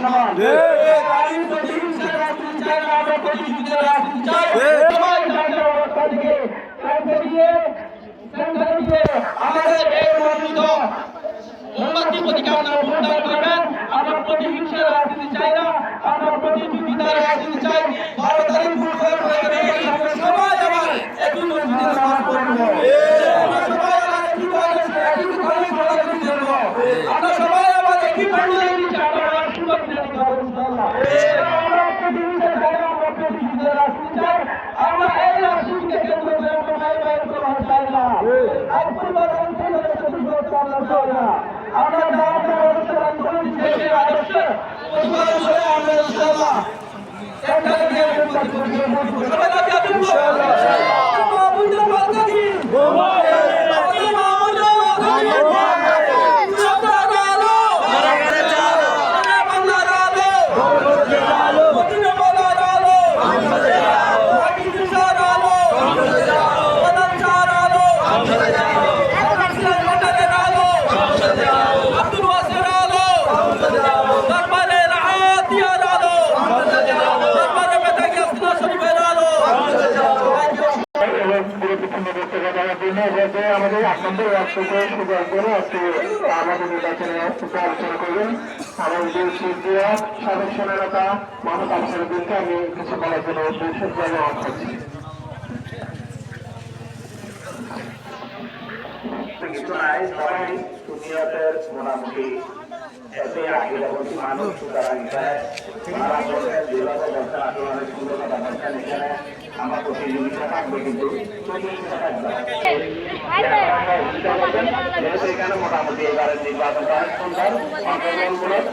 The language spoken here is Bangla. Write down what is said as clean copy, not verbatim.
সমান আমি প্রতিহিংসার রাজনীতি চাই না, আমরা প্রতিযুদ্ধের রাজনীতি চাই। সবাই তাদের অবস্থা থেকে আমাদের এই মনোনীত মোমবাতি প্রতীকে আপনারা ভোটদান করবেন। আমরা প্রতিহিংসার রাজনীতি চাই না, আমরা প্রতিযোগিতার রাজনীতি চাই। 12 তারিখ সবাই আবার একই মসজিদে নামাজ পড়বো, আমরা সবাই আবার একই প্যান্ডেলের নিচে আমরা সুন্দর বিরিয়ানি খাবো ইনশাআল্লাহ। আমরা প্রতিহিংসা চাই না, আমরা প্রতিযোগিতার রাজনীতি চাই। আমরা এই রাজনীতিকে কেন্দ্র করে আমরা মায়ের বাইরে করা চাই না, এক পরিবার অঞ্চলের সাথে বিরোধ আমরা চাই না। আমরা যারা অবস্থান করেছি দেশের আদর্শে প্রতিপালন করে আমরা ইনশাআল্লাহ একটা দিয়ে সবাই রাজি আছেন ইনশাআল্লাহ। মাহমুদের মালকানি আমাদের মাহমুদের মালকানি আমাদের আপনাদের আমাদের নির্বাচনে আলোচনা করবেন। আমাদের সদস্য নেতা মোহাম্মদ আফসারুদ্দিনকে আমি কিছু বলার জন্য অনুরোধ করছি। কিছু নাই, সবাই দুনিয়াতের মোটামুটি এতে আগে বলছি মানুষ, সুতরাং ওনারা বলছেন যেভাবে বলছেন আসলে অনেক সুন্দর কথা বলছেন। এখানে আমার প্রতিযোগিতা থাকবে, কিন্তু প্রতিযোগিতা থাকবে যেহেতু এখানে মোটামুটি এবারের নির্বাচনটা সুন্দর অংশগ্রহণমূলক।